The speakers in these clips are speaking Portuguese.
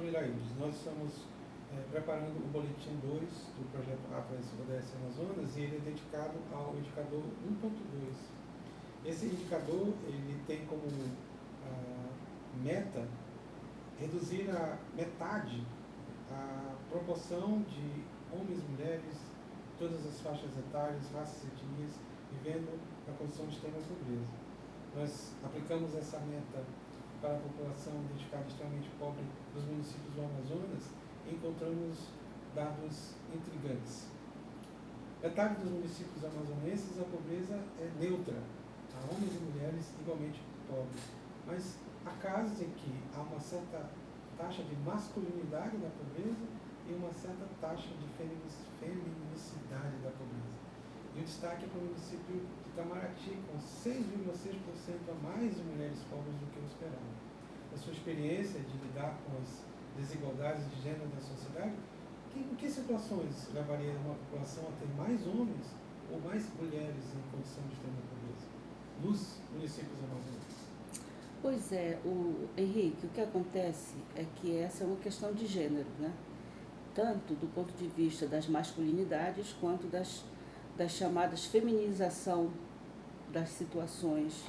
Iraídes, nós estamos preparando o boletim 2 do projeto Atlas ODS Amazonas e ele é dedicado ao indicador 1.2. Esse indicador ele tem como meta reduzir a metade a proporção de homens e mulheres, todas as faixas etárias, raças e etnias, vivendo na condição de extrema pobreza. Nós aplicamos essa meta para a população identificada extremamente pobre dos municípios do Amazonas e encontramos dados intrigantes. Metade dos municípios amazonenses a pobreza é neutra, há homens e mulheres igualmente pobres, mas há casos em que há uma certa taxa de masculinidade da pobreza e uma certa taxa de feminicidade da pobreza. E o destaque é para o município de Itamaraty, com 6,6% a mais de mulheres pobres do que o esperado. A sua experiência de lidar com as desigualdades de gênero da sociedade, em que situações levaria uma população a ter mais homens ou mais mulheres em condição de extrema pobreza nos municípios amazônicos? Pois é, Henrique, o que acontece é que essa é uma questão de gênero, né? Tanto do ponto de vista das masculinidades quanto das chamadas feminização das situações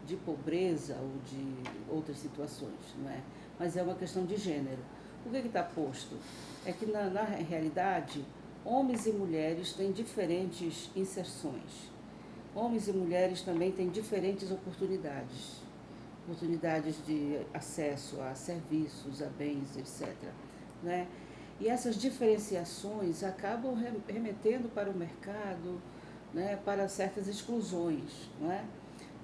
de pobreza ou de outras situações, não é? Mas é uma questão de gênero. O que está posto? É que, na realidade, homens e mulheres têm diferentes inserções. Homens e mulheres também têm diferentes oportunidades de acesso a serviços, a bens, etc., né? E essas diferenciações acabam remetendo para o mercado, né, para certas exclusões, não é?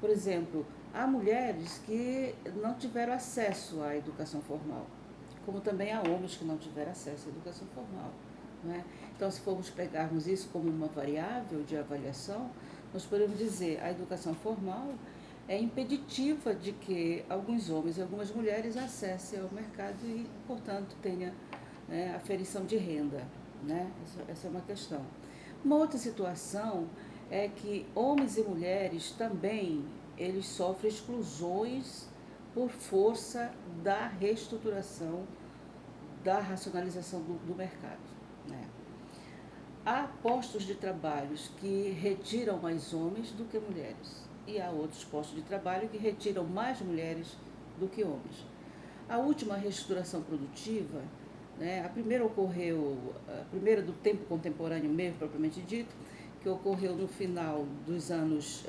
Por exemplo, há mulheres que não tiveram acesso à educação formal, como também há homens que não tiveram acesso à educação formal, não é? Então, se formos pegarmos isso como uma variável de avaliação, nós podemos dizer que a educação formal é impeditiva de que alguns homens e algumas mulheres acessem ao mercado e, portanto, tenha aferição de renda, né? Essa é uma questão. Uma outra situação é que homens e mulheres também eles sofrem exclusões por força da reestruturação, da racionalização do mercado, né? Há postos de trabalho que retiram mais homens do que mulheres e há outros postos de trabalho que retiram mais mulheres do que homens. A última reestruturação produtiva, né, a primeira do tempo contemporâneo mesmo, propriamente dito, que ocorreu no final dos anos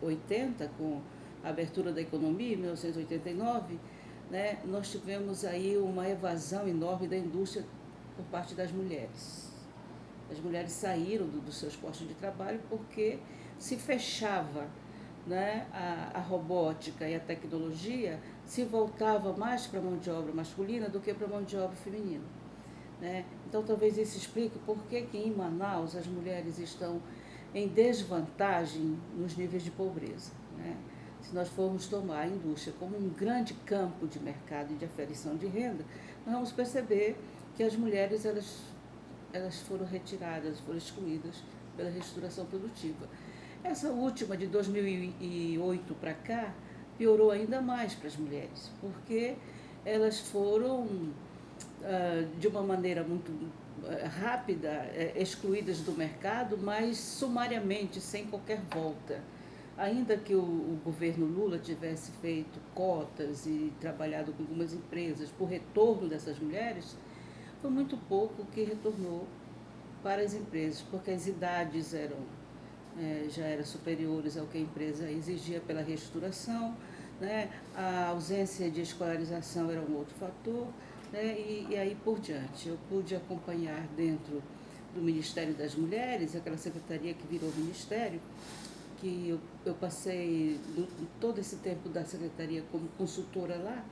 80, com a abertura da economia, em 1989, né, nós tivemos aí uma evasão enorme da indústria por parte das mulheres. As mulheres saíram dos seus postos de trabalho porque se fechava, né, a robótica e a tecnologia, se voltava mais para a mão de obra masculina do que para a mão de obra feminina, né? Então, talvez isso explique por que em Manaus as mulheres estão em desvantagem nos níveis de pobreza, né? Se nós formos tomar a indústria como um grande campo de mercado e de aferição de renda, nós vamos perceber que as mulheres elas foram retiradas, foram excluídas pela reestruturação produtiva. Essa última, de 2008 para cá, piorou ainda mais para as mulheres, porque elas foram, de uma maneira muito rápida, excluídas do mercado, mas sumariamente, sem qualquer volta. Ainda que o governo Lula tivesse feito cotas e trabalhado com algumas empresas por retorno dessas mulheres, foi muito pouco que retornou para as empresas, porque as idades já eram superiores ao que a empresa exigia pela reestruturação, né? A ausência de escolarização era um outro fator, né? E aí por diante. Eu pude acompanhar dentro do Ministério das Mulheres, aquela secretaria que virou ministério, que eu passei todo esse tempo da secretaria como consultora lá.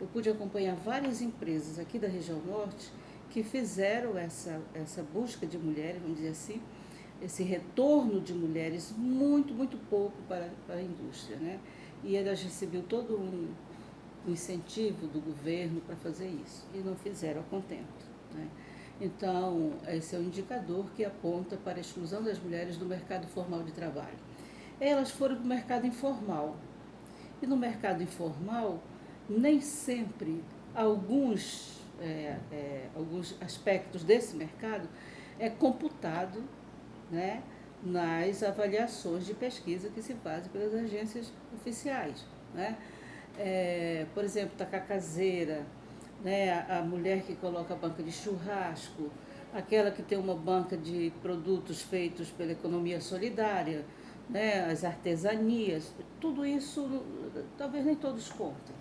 Eu pude acompanhar várias empresas aqui da região norte que fizeram essa busca de mulheres, vamos dizer assim, esse retorno de mulheres muito, muito pouco para a indústria, né? E elas receberam todo um incentivo do governo para fazer isso, e não fizeram a contento, né? Então, esse é um indicador que aponta para a exclusão das mulheres do mercado formal de trabalho. Elas foram para o mercado informal, e no mercado informal, nem sempre alguns né, alguns aspectos desse mercado, é computado, né, nas avaliações de pesquisa que se fazem pelas agências oficiais, né? Por exemplo, tacacazeira, né, a mulher que coloca a banca de churrasco, aquela que tem uma banca de produtos feitos pela economia solidária, né, as artesanias, tudo isso, talvez nem todos contem,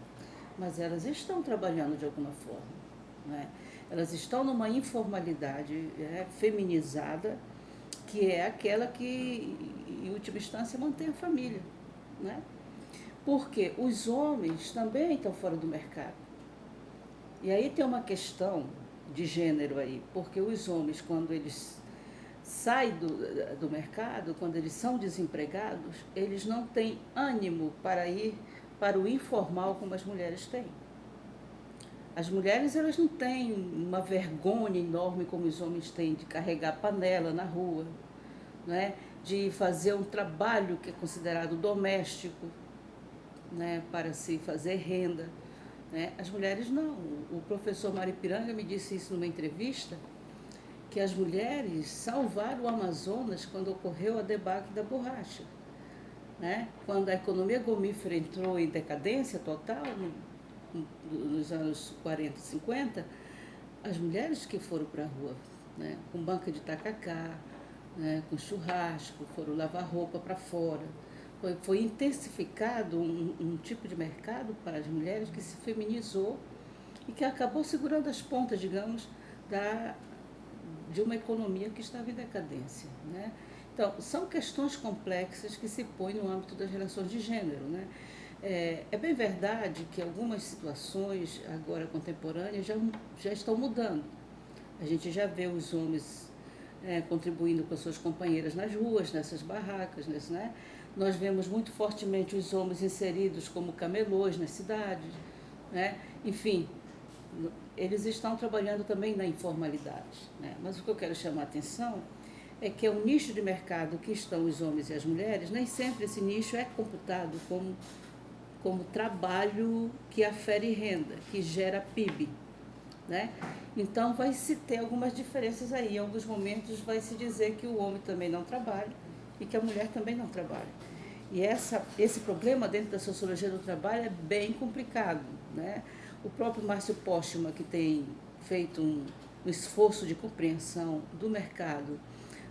mas elas estão trabalhando de alguma forma, né? Elas estão numa informalidade feminizada, que é aquela que, em última instância, mantém a família, né? Porque os homens também estão fora do mercado. E aí tem uma questão de gênero aí, porque os homens, quando eles saem do mercado, quando eles são desempregados, eles não têm ânimo para ir para o informal como as mulheres têm. As mulheres, elas não têm uma vergonha enorme como os homens têm de carregar panela na rua, né? De fazer um trabalho que é considerado doméstico, né? Para se fazer renda, né? As mulheres não. O professor Maripiranga me disse isso numa entrevista, que as mulheres salvaram o Amazonas quando ocorreu a debacle da borracha, né? Quando a economia gomífera entrou em decadência total, nos anos 40, 50, as mulheres que foram para a rua, né, com banca de tacacá, né, com churrasco, foram lavar roupa para fora. Foi intensificado um tipo de mercado para as mulheres que se feminizou e que acabou segurando as pontas, digamos, de uma economia que estava em decadência, né? Então, são questões complexas que se põem no âmbito das relações de gênero, né? É bem verdade que algumas situações agora contemporâneas já estão mudando. A gente já vê os homens contribuindo com as suas companheiras nas ruas, nessas barracas, né? Nós vemos muito fortemente os homens inseridos como camelôs nas cidades, né? Enfim, eles estão trabalhando também na informalidade, né? Mas o que eu quero chamar a atenção é que é um nicho de mercado que estão os homens e as mulheres, nem sempre esse nicho é computado como trabalho que afere renda, que gera PIB, né? Então vai se ter algumas diferenças aí. Em alguns momentos vai se dizer que o homem também não trabalha e que a mulher também não trabalha. E esse problema dentro da sociologia do trabalho é bem complicado, né? O próprio Márcio Postman, que tem feito um esforço de compreensão do mercado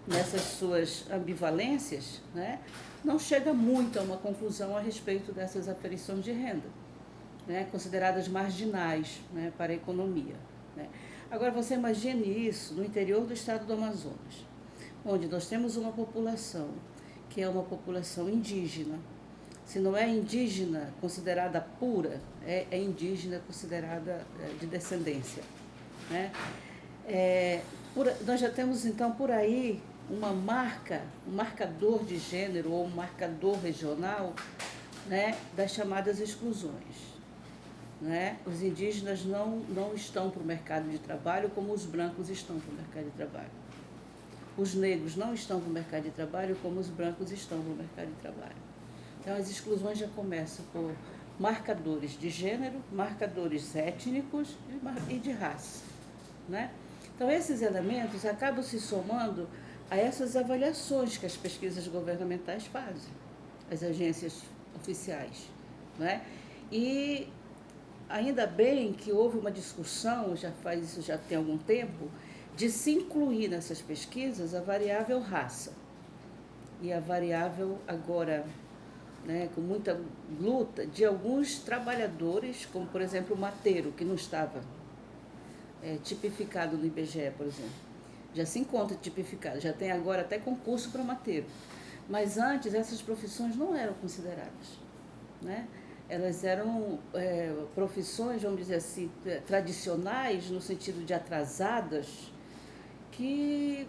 nessas suas ambivalências, né, não chega muito a uma conclusão a respeito dessas aferições de renda, né, consideradas marginais, né, para a economia, né. Agora, você imagine isso no interior do estado do Amazonas, onde nós temos uma população que é uma população indígena. Se não é indígena considerada pura, é indígena considerada de descendência, né. Nós já temos, então, por aí uma marca, um marcador de gênero ou um marcador regional, né, das chamadas exclusões, né? Os indígenas não estão para o mercado de trabalho como os brancos estão para o mercado de trabalho. Os negros não estão para o mercado de trabalho como os brancos estão para o mercado de trabalho. Então, as exclusões já começam por marcadores de gênero, marcadores étnicos e de raça, né? Então, esses elementos acabam se somando a essas avaliações que as pesquisas governamentais fazem, as agências oficiais, né? E ainda bem que houve uma discussão, isso já tem algum tempo, de se incluir nessas pesquisas a variável raça. E a variável agora, né, com muita luta, de alguns trabalhadores, como por exemplo o mateiro, que não estava tipificado no IBGE, por exemplo. Já se encontra tipificado, já tem agora até concurso para mateiro. Mas antes essas profissões não eram consideradas, né? Elas eram profissões, vamos dizer assim, tradicionais, no sentido de atrasadas, que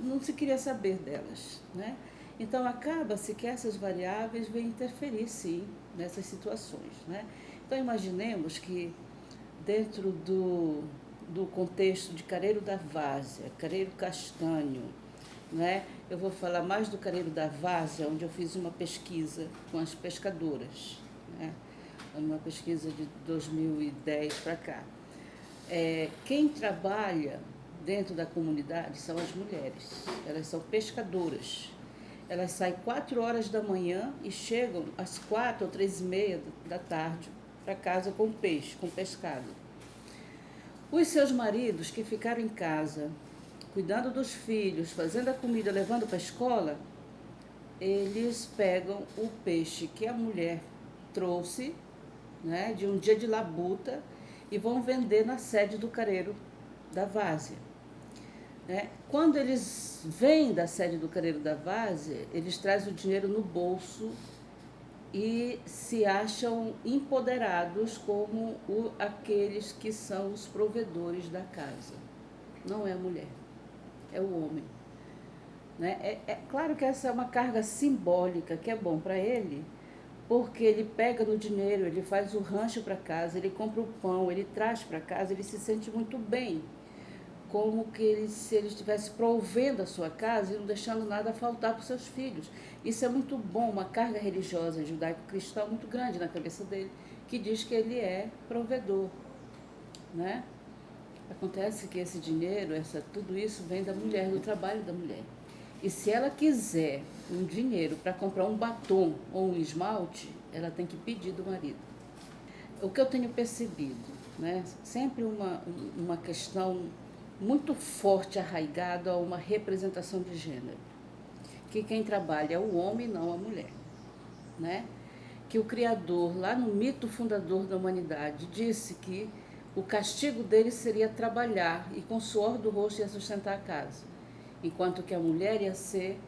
não se queria saber delas, né? Então, acaba-se que essas variáveis vêm interferir, sim, nessas situações, né? Então, imaginemos que dentro do contexto de Careiro da Várzea, Careiro Castanho, né? Eu vou falar mais do Careiro da Várzea, onde eu fiz uma pesquisa com as pescadoras, né? Uma pesquisa de 2010 para cá. Quem trabalha dentro da comunidade são as mulheres. Elas são pescadoras. Elas saem 4 horas da manhã e chegam às 4 ou 3h30 da tarde para casa com peixe, com pescado. Os seus maridos que ficaram em casa, cuidando dos filhos, fazendo a comida, levando para a escola, eles pegam o peixe que a mulher trouxe, né, de um dia de labuta, e vão vender na sede do careiro da várzea. Quando eles vêm da sede do careiro da várzea, eles trazem o dinheiro no bolso e se acham empoderados como aqueles que são os provedores da casa. Não é a mulher, é o homem. É claro que essa é uma carga simbólica que é bom para ele, porque ele pega no dinheiro, ele faz o rancho para casa, ele compra o pão, ele traz para casa, ele se sente muito bem, como que se ele estivesse provendo a sua casa e não deixando nada faltar para os seus filhos. Isso é muito bom, uma carga religiosa judaico-cristã muito grande na cabeça dele, que diz que ele é provedor, né? Acontece que esse dinheiro, tudo isso vem da mulher, do trabalho da mulher. E se ela quiser um dinheiro para comprar um batom ou um esmalte, ela tem que pedir do marido. O que eu tenho percebido, né? Sempre uma questão muito forte, arraigada a uma representação de gênero. Que quem trabalha é o homem, não a mulher, né? Que o Criador, lá no mito fundador da humanidade, disse que o castigo dele seria trabalhar e com o suor do rosto ia sustentar a casa, enquanto que a mulher ia ser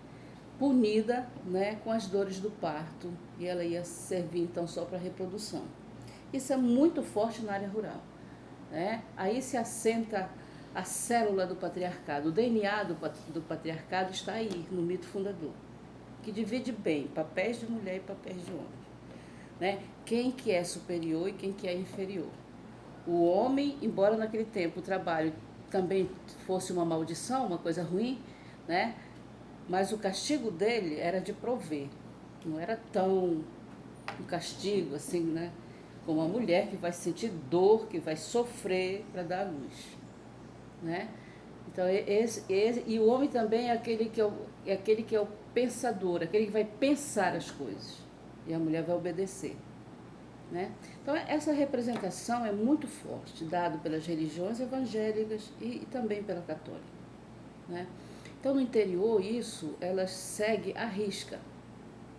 punida, né, com as dores do parto, e ela ia servir então só para a reprodução. Isso é muito forte na área rural, né? Aí se assenta a célula do patriarcado, o DNA do patriarcado está aí, no mito fundador, que divide bem papéis de mulher e papéis de homem, né? Quem que é superior e quem que é inferior. O homem, embora naquele tempo o trabalho também fosse uma maldição, uma coisa ruim, né? Mas o castigo dele era de prover, não era tão um castigo assim, né? Como a mulher que vai sentir dor, que vai sofrer para dar à luz, né? Então, e o homem também é aquele que é o pensador, aquele que vai pensar as coisas, e a mulher vai obedecer, né? Então, essa representação é muito forte, dada pelas religiões evangélicas e também pela católica, né? Então, no interior, isso, ela segue à risca.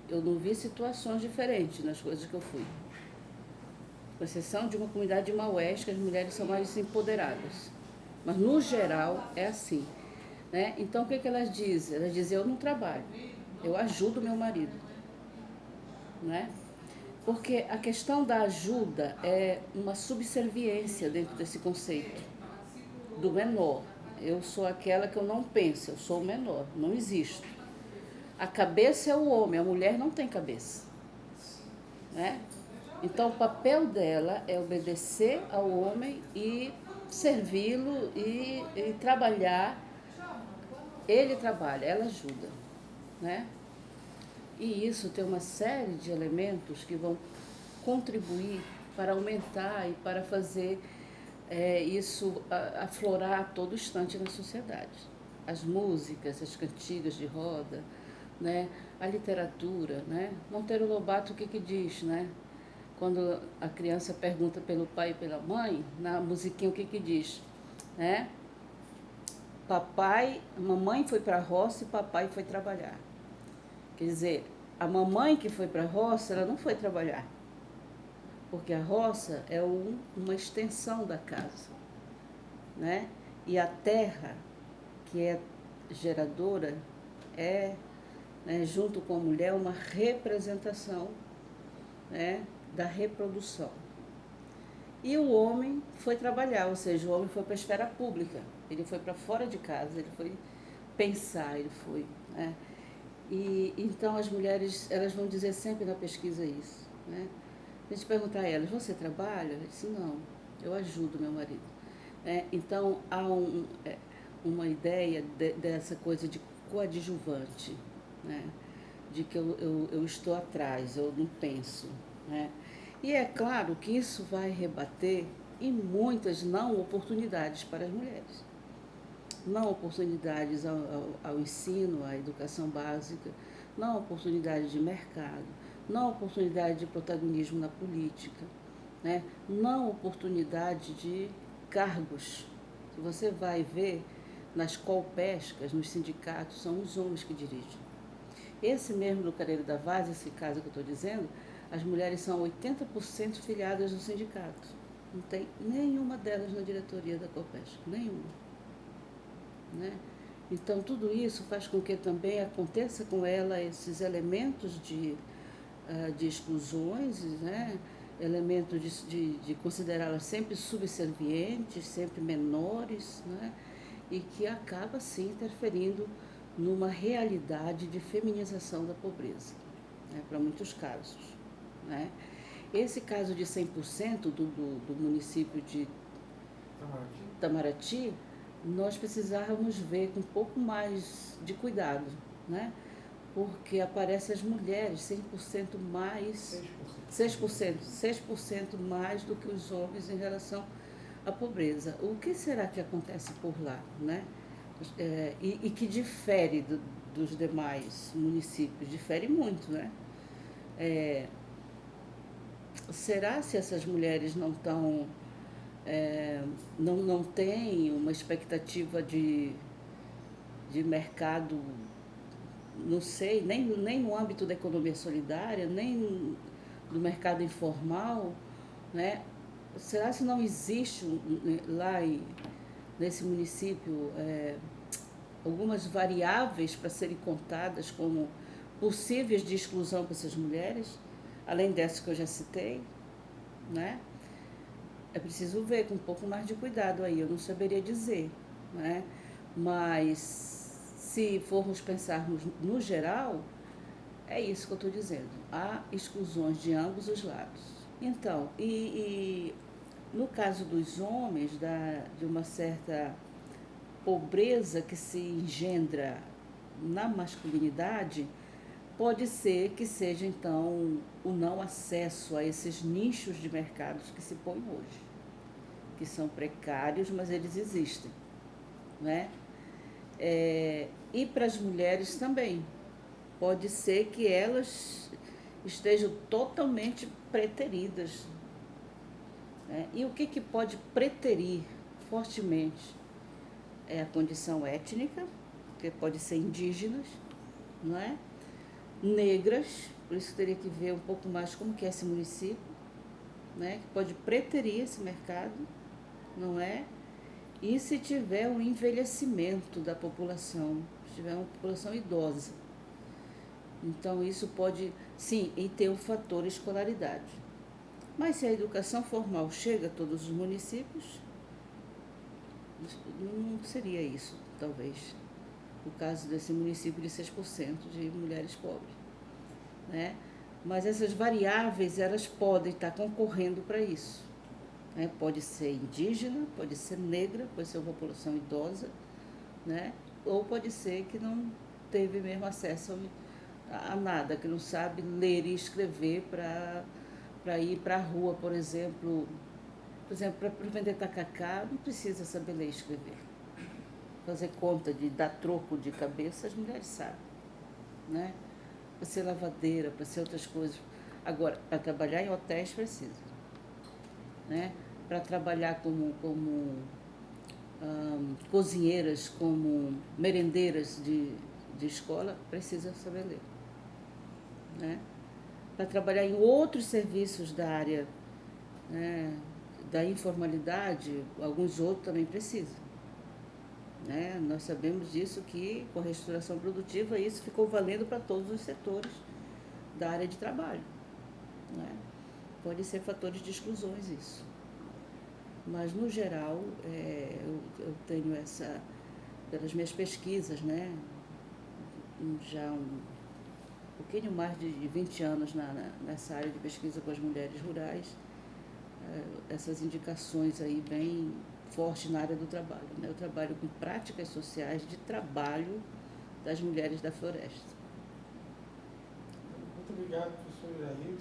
Eu não vi situações diferentes nas coisas que eu fui. Com exceção de uma comunidade de Maués, que as mulheres são mais empoderadas. Mas, no geral, é assim, né? Então, o que elas dizem? Elas dizem, eu não trabalho, eu ajudo meu marido, né? Porque a questão da ajuda é uma subserviência dentro desse conceito do menor. Eu sou aquela que eu não penso, eu sou o menor, não existo. A cabeça é o homem, a mulher não tem cabeça, né? Então, o papel dela é obedecer ao homem e servi-lo e trabalhar. Ele trabalha, ela ajuda, né? E isso tem uma série de elementos que vão contribuir para aumentar e para fazer isso aflorar a todo instante na sociedade. As músicas, as cantigas de roda, né? A literatura, né? Monteiro Lobato, o que diz, né? Quando a criança pergunta pelo pai e pela mãe, na musiquinha o que diz, né? Mamãe foi para a roça e papai foi trabalhar. Quer dizer, a mamãe que foi para a roça, ela não foi trabalhar, porque a roça é uma extensão da casa, né? E a terra, que é geradora, né, junto com a mulher, uma representação, né, da reprodução. E o homem foi trabalhar, ou seja, o homem foi para a esfera pública, ele foi para fora de casa, ele foi pensar, ele foi, né? E então as mulheres, elas vão dizer sempre na pesquisa isso, né? A gente perguntar a elas, você trabalha? Ela disse, não, eu ajudo meu marido. Então há uma ideia dessa coisa de coadjuvante, né? De que eu estou atrás, eu não penso, né? E é claro que isso vai rebater e muitas não oportunidades para as mulheres. Não oportunidades ao ensino, à educação básica, não oportunidade de mercado, não oportunidade de protagonismo na política, né? Não oportunidade de cargos. Se você vai ver nas colpescas, nos sindicatos, são os homens que dirigem. Esse mesmo do Careiro da Vaz, esse caso que eu estou dizendo, as mulheres são 80% filiadas no sindicato. Não tem nenhuma delas na diretoria da colpesca, nenhuma. Né? Então, tudo isso faz com que também aconteça com ela esses elementos de exclusões, né? Elementos de considerá-las sempre subservientes, sempre menores, né? E que acaba, sim, interferindo numa realidade de feminização da pobreza, né? Para muitos casos. Né? Esse caso de 100% do município de Itamaraty, nós precisávamos ver com um pouco mais de cuidado, né? Porque aparecem as mulheres 100% mais, 6% mais do que os homens em relação à pobreza. O que será que acontece por lá, né? E que difere dos demais municípios, difere muito, né? Será se essas mulheres não estão, não têm uma expectativa de mercado, não sei, nem no âmbito da economia solidária, nem do mercado informal, né? Será se não existe lá nesse município algumas variáveis para serem contadas como possíveis de exclusão para essas mulheres, além dessas que eu já citei, né? É preciso ver com um pouco mais de cuidado aí, eu não saberia dizer, né? Mas se formos pensarmos no geral, é isso que eu estou dizendo, há exclusões de ambos os lados. Então, e no caso dos homens, de uma certa pobreza que se engendra na masculinidade, pode ser que seja, então, o não acesso a esses nichos de mercados que se põem hoje, que são precários, mas eles existem, né? E para as mulheres também, pode ser que elas estejam totalmente preteridas, né? E o que pode preterir fortemente? É a condição étnica, que pode ser indígenas, não é? Negras, por isso teria que ver um pouco mais como que é esse município, né? Que pode preterir esse mercado, não é? E se tiver um envelhecimento da população, se tiver uma população idosa. Então isso pode, sim, e ter o fator escolaridade. Mas se a educação formal chega a todos os municípios, não seria isso, talvez, o caso desse município de 6% de mulheres pobres, né? Mas essas variáveis, elas podem estar concorrendo para isso, né? Pode ser indígena, pode ser negra, pode ser uma população idosa, né? Ou pode ser que não teve mesmo acesso a nada, que não sabe ler e escrever para ir para a rua, por exemplo, para vender tacacá, não precisa saber ler e escrever. Fazer conta de dar troco de cabeça, as mulheres sabem, né? Para ser lavadeira, para ser outras coisas. Agora, para trabalhar em hotéis precisa, né? Para trabalhar como cozinheiras, como merendeiras de escola, precisa saber ler, né? Para trabalhar em outros serviços da área, né, da informalidade, alguns outros também precisam. Né? Nós sabemos disso, que com a restauração produtiva isso ficou valendo para todos os setores da área de trabalho. Né? Pode ser fatores de exclusões isso. Mas, no geral, eu tenho pelas minhas pesquisas, né, já um pouquinho mais de 20 anos nessa área de pesquisa com as mulheres rurais, essas indicações aí bem fortes na área do trabalho, né? Eu trabalho com práticas sociais de trabalho das mulheres da floresta. Muito obrigado, professor Iraí.